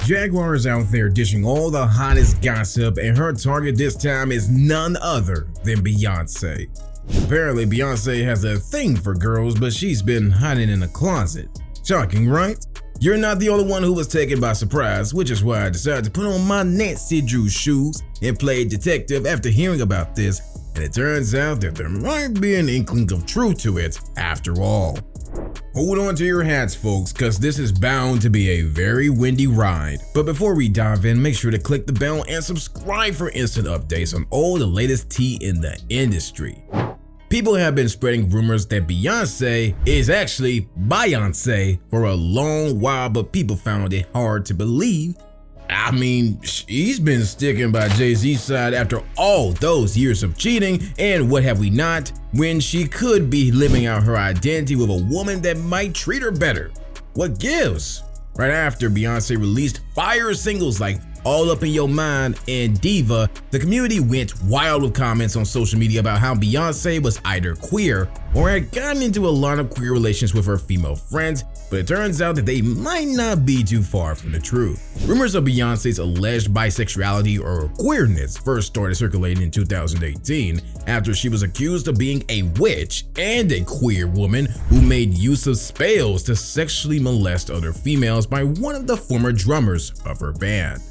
Jaguar is out there dishing all the hottest gossip, and her target this time is none other than Beyonce. Apparently, Beyonce has a thing for girls, but she's been hiding in a closet. Shocking, right? You're not the only one who was taken by surprise, which is why I decided to put on my Nancy Drew shoes and play detective after hearing about this, and it turns out that there might be an inkling of truth to it after all. Hold on to your hats, folks, cause this is bound to be a very windy ride. But before we dive in, make sure to click the bell and subscribe for instant updates on all the latest tea in the industry. People have been spreading rumors that Beyonce is actually Beyonce for a long while, but people found it hard to believe. I mean, she's been sticking by Jay-Z's side after all those years of cheating, and what have we not, when she could be living out her identity with a woman that might treat her better. What gives? Right after Beyonce released fire singles like All Up in Your Mind and Diva, the community went wild with comments on social media about how Beyonce was either queer or had gotten into a lot of queer relations with her female friends, but it turns out that they might not be too far from the truth. Rumors of Beyonce's alleged bisexuality or queerness first started circulating in 2018 after she was accused of being a witch and a queer woman who made use of spells to sexually molest other females by one of the former drummers of her band.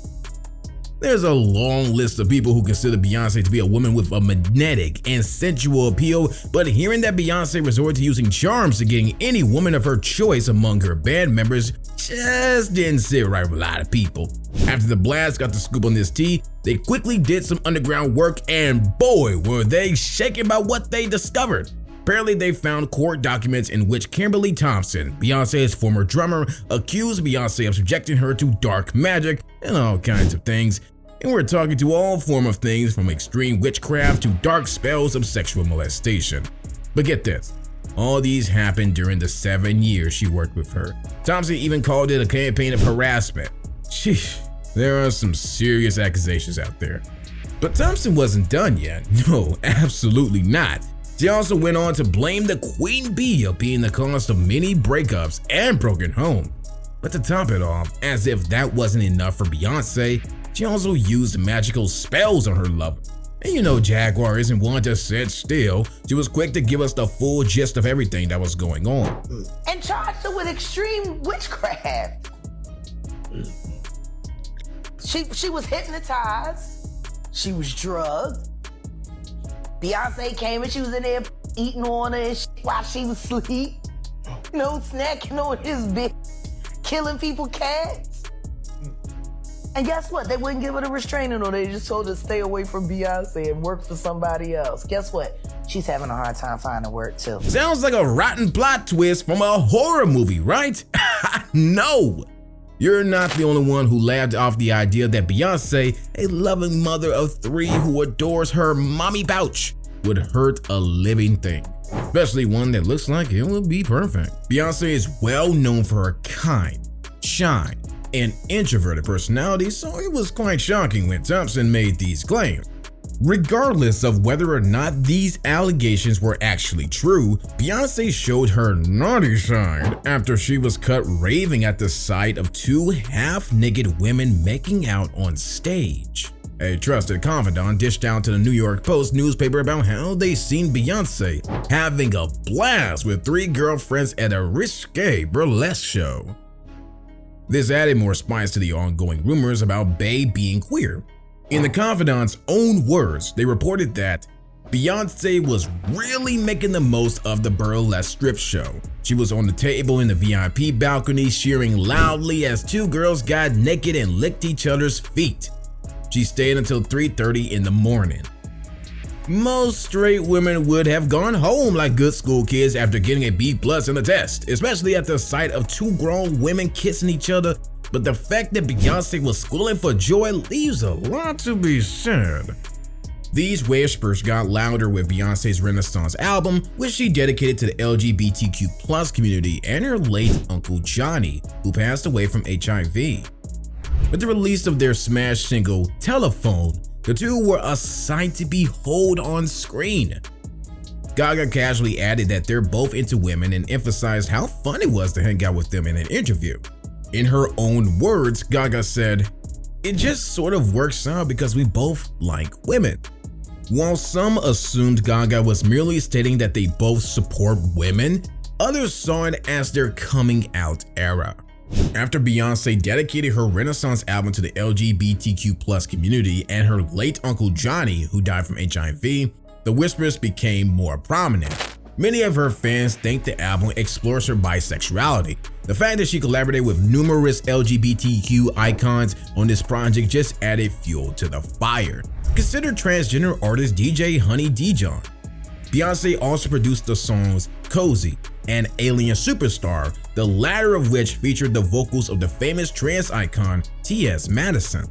There's a long list of people who consider Beyonce to be a woman with a magnetic and sensual appeal, but hearing that Beyonce resorted to using charms to getting any woman of her choice among her band members just didn't sit right with a lot of people. After the Blast got the scoop on this tea, they quickly did some underground work, and boy were they shaken by what they discovered. Apparently, they found court documents in which Kimberly Thompson, Beyonce's former drummer, accused Beyonce of subjecting her to dark magic and all kinds of things. And we're talking to all form of things from extreme witchcraft to dark spells of sexual molestation. But get this, all these happened during the 7 years she worked with her. Thompson even called it a campaign of harassment. Sheesh, there are some serious accusations out there. But Thompson wasn't done yet. No, absolutely not. She also went on to blame the Queen Bee of being the cause of many breakups and broken homes. But to top it off, as if that wasn't enough for Beyonce, she also used magical spells on her lover. And you know Jaguar isn't one to sit still. She was quick to give us the full gist of everything that was going on. And charged her with extreme witchcraft. She was hypnotized. She was drugged. Beyonce came and she was in there eating on her and while she was asleep. You know, snacking on his bed, killing people cats. And guess what? They wouldn't give her the restraining order. They just told her to stay away from Beyonce and work for somebody else. Guess what? She's having a hard time finding work too. Sounds like a rotten plot twist from a horror movie, right? No! You're not the only one who laughed off the idea that Beyonce, a loving mother of 3 who adores her mommy pouch, would hurt a living thing. Especially one that looks like it will be perfect. Beyonce is well known for her kind, shy, and introverted personality, so it was quite shocking when Thompson made these claims. Regardless of whether or not these allegations were actually true, Beyonce showed her naughty side after she was cut raving at the sight of 2 half-naked women making out on stage. A trusted confidant dished out to the New York Post newspaper about how they seen Beyonce having a blast with 3 girlfriends at a risque burlesque show. This added more spice to the ongoing rumors about Bey being queer. In the confidant's own words, they reported that Beyonce was really making the most of the burlesque strip show. She was on the table in the VIP balcony cheering loudly as 2 girls got naked and licked each other's feet. She stayed until 3:30 in the morning. Most straight women would have gone home like good school kids after getting a B+ in the test, especially at the sight of 2 grown women kissing each other, but the fact that Beyonce was squealing for joy leaves a lot to be said. These whispers got louder with Beyonce's Renaissance album, which she dedicated to the LGBTQ+ community and her late Uncle Johnny, who passed away from HIV. With the release of their smash single, Telephone, the 2 were a sight to behold on screen. Gaga casually added that they're both into women and emphasized how fun it was to hang out with them in an interview. In her own words, Gaga said, "It just sort of works out because we both like women." While some assumed Gaga was merely stating that they both support women, others saw it as their coming out era. After Beyonce dedicated her Renaissance album to the LGBTQ+ community and her late Uncle Johnny, who died from HIV, the whispers became more prominent. Many of her fans think the album explores her bisexuality. The fact that she collaborated with numerous LGBTQ icons on this project just added fuel to the fire. Consider transgender artist DJ Honey Dijon. Beyonce also produced the songs Cozy and Alien Superstar, the latter of which featured the vocals of the famous trans icon T.S. Madison.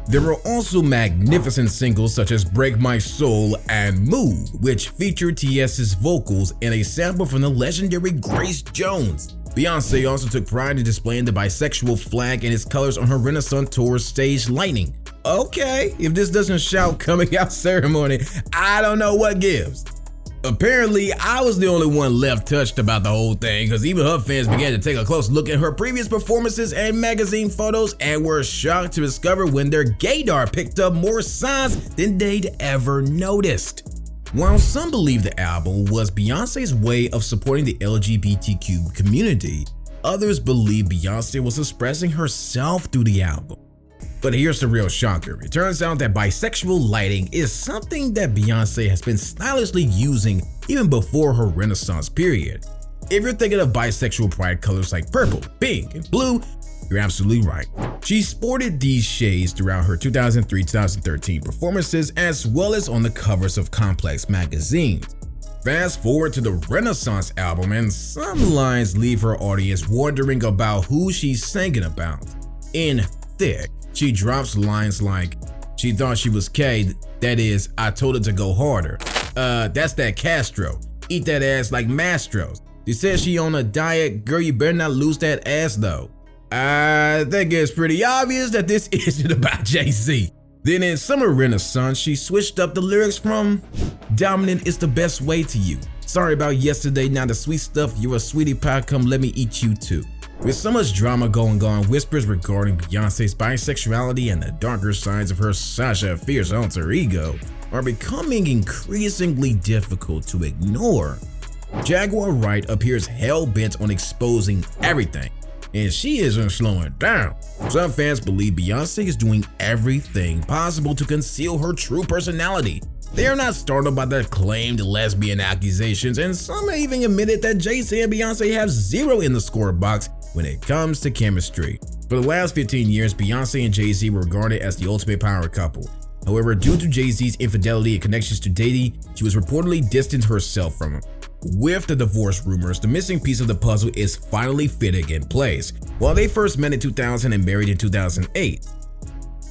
There were also magnificent singles such as Break My Soul and Move, which featured T.S.'s vocals and a sample from the legendary Grace Jones. Beyonce also took pride in displaying the bisexual flag and its colors on her Renaissance tour stage Lightning. Okay, if this doesn't shout coming out ceremony, I don't know what gives. Apparently, I was the only one left touched about the whole thing, because even her fans began to take a close look at her previous performances and magazine photos and were shocked to discover when their gaydar picked up more signs than they'd ever noticed. While some believe the album was Beyonce's way of supporting the LGBTQ community, others believe Beyonce was expressing herself through the album. But here's the real shocker. It turns out that bisexual lighting is something that Beyonce has been stylishly using even before her Renaissance period. If you're thinking of bisexual pride colors like purple, pink, and blue, you're absolutely right. She sported these shades throughout her 2003-2013 performances as well as on the covers of Complex magazines. Fast forward to the Renaissance album and some lines leave her audience wondering about who she's singing about. In Thick, she drops lines like, "She thought she was K, that is, I told her to go harder. That's that Castro. Eat that ass like Mastro's. She says she on a diet, girl, you better not lose that ass though." I think it's pretty obvious that this isn't about Jay-Z. Then in Summer Renaissance, she switched up the lyrics from, "Dominant is the best way to you. Sorry about yesterday, now the sweet stuff, you're a sweetie pie, come let me eat you too." With so much drama going on, whispers regarding Beyonce's bisexuality and the darker sides of her Sasha Fierce alter ego are becoming increasingly difficult to ignore. Jaguar Wright appears hell-bent on exposing everything, and she isn't slowing down. Some fans believe Beyonce is doing everything possible to conceal her true personality. They are not startled by the claimed lesbian accusations, and some have even admitted that Jay-Z and Beyonce have zero in the score box when it comes to chemistry. For the last 15 years, Beyonce and Jay-Z were regarded as the ultimate power couple. However, due to Jay-Z's infidelity and connections to Diddy, she was reportedly distanced herself from him. With the divorce rumors, the missing piece of the puzzle is finally fitting in place. While they first met in 2000 and married in 2008,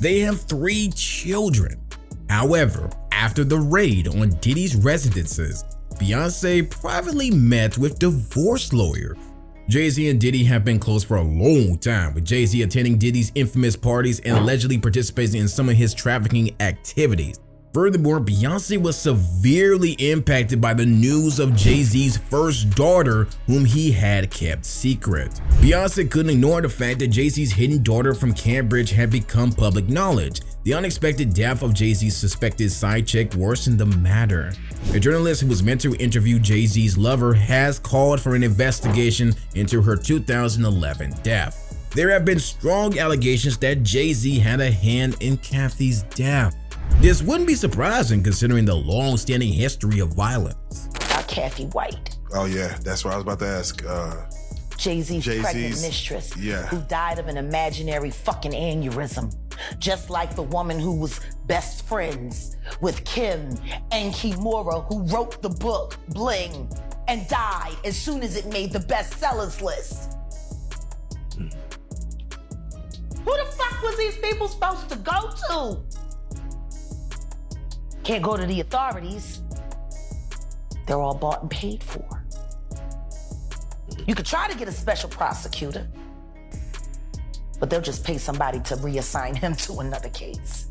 they have 3 children. However, after the raid on Diddy's residences, Beyonce privately met with divorce lawyer. Jay-Z and Diddy have been close for a long time, with Jay-Z attending Diddy's infamous parties and allegedly participating in some of his trafficking activities. Furthermore, Beyonce was severely impacted by the news of Jay-Z's first daughter, whom he had kept secret. Beyonce couldn't ignore the fact that Jay-Z's hidden daughter from Cambridge had become public knowledge. The unexpected death of Jay-Z's suspected side chick worsened the matter. A journalist who was meant to interview Jay-Z's lover has called for an investigation into her 2011 death. There have been strong allegations that Jay-Z had a hand in Kathy's death. This wouldn't be surprising considering the long-standing history of violence. Kathy White. Oh yeah, that's what I was about to ask. Jay-Z's pregnant mistress, who died of an imaginary fucking aneurysm. Just like the woman who was best friends with Kim and Kimura, who wrote the book Bling and died as soon as it made the bestsellers list. Who the fuck was these people supposed to go to? Can't go to the authorities. They're all bought and paid for. You could try to get a special prosecutor, but they'll just pay somebody to reassign him to another case.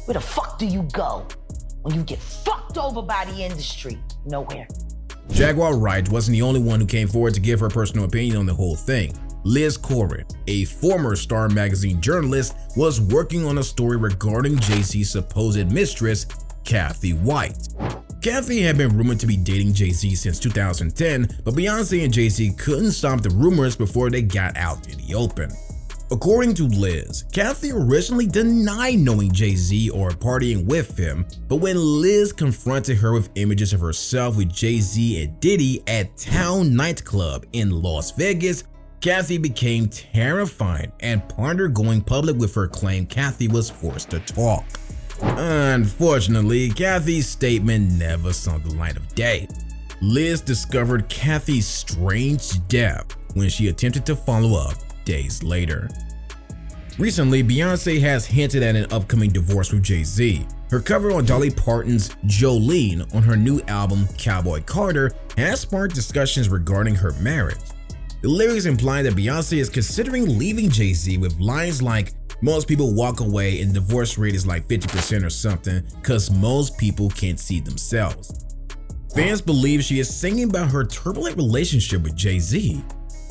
Where the fuck do you go when you get fucked over by the industry? Nowhere. Jaguar Wright wasn't the only one who came forward to give her personal opinion on the whole thing. Liz Corin, a former Star magazine journalist, was working on a story regarding Jay-Z's supposed mistress, Kathy White. Kathy had been rumored to be dating Jay-Z since 2010, but Beyonce and Jay-Z couldn't stop the rumors before they got out in the open. According to Liz, Kathy originally denied knowing Jay-Z or partying with him, but when Liz confronted her with images of herself with Jay-Z and Diddy at Town nightclub in Las Vegas, Kathy became terrified and pondered going public with her claim Kathy was forced to talk. Unfortunately, Kathy's statement never saw the light of day. Liz discovered Kathy's strange death when she attempted to follow up days later. Recently, Beyonce has hinted at an upcoming divorce with Jay-Z. Her cover on Dolly Parton's Jolene on her new album Cowboy Carter has sparked discussions regarding her marriage. The lyrics imply that Beyonce is considering leaving Jay-Z with lines like, "Most people walk away and divorce rate is like 50% or something cause most people can't see themselves." Fans believe she is singing about her turbulent relationship with Jay-Z.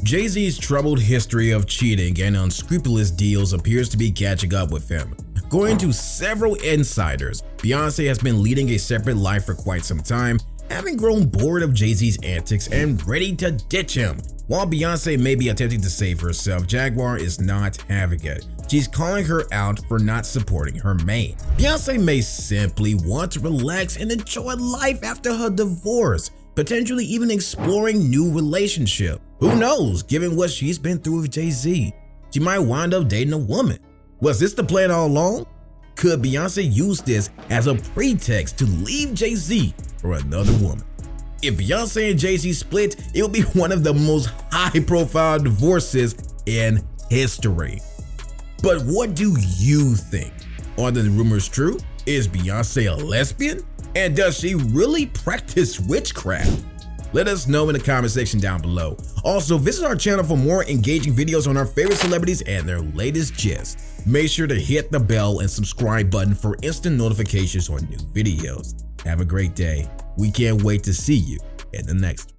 Jay-Z's troubled history of cheating and unscrupulous deals appears to be catching up with him. According to several insiders, Beyonce has been leading a separate life for quite some time, having grown bored of Jay-Z's antics and ready to ditch him. While Beyonce may be attempting to save herself, Jaguar is not having it. She's calling her out for not supporting her mate. Beyonce may simply want to relax and enjoy life after her divorce, potentially even exploring new relationship. Who knows, given what she's been through with Jay-Z? She might wind up dating a woman. Was this the plan all along? Could Beyonce use this as a pretext to leave Jay-Z for another woman? If Beyonce and Jay-Z split, it will be one of the most high-profile divorces in history. But what do you think? Are the rumors true? Is Beyonce a lesbian? And does she really practice witchcraft? Let us know in the comment section down below. Also, visit our channel for more engaging videos on our favorite celebrities and their latest gist. Make sure to hit the bell and subscribe button for instant notifications on new videos. Have a great day. We can't wait to see you in the next one.